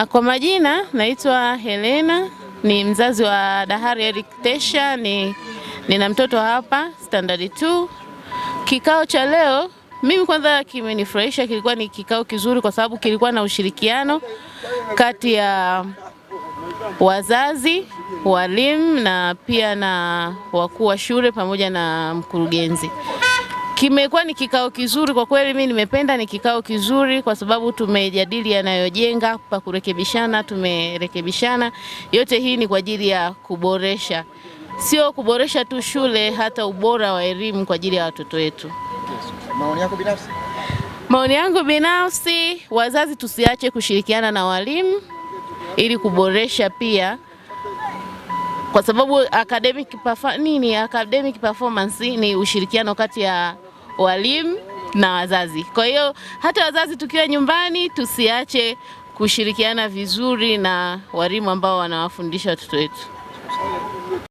Kwa majina naitwa Helena, ni mzazi wa Dahari Eric Tesha, nina mtoto hapa standard 2. Kikao cha leo mimi kwanza kimenifurahisha, kilikuwa ni kikao kizuri kwa sababu kilikuwa na ushirikiano kati ya wazazi, walimu na pia na wakuu wa shule pamoja na mkurugenzi. Kimekuwa ni kikao kizuri kwa kweli, mimi nimependa, ni kikao kizuri kwa sababu tumejadili yanayojenga, pa kurekebishana tumerekebishana. Yote hii ni kwa ajili ya kuboresha, sio kuboresha tu shule, hata ubora wa elimu kwa ajili ya watoto wetu. Maoni yako binafsi? Maoni yangu binafsi, wazazi tusiache kushirikiana na walimu ili kuboresha pia, kwa sababu academic performance ni ushirikiano kati ya walimu na wazazi. Kwa hiyo hata wazazi tukiwa nyumbani tusiache kushirikiana vizuri na walimu ambao wanawafundisha watoto wetu.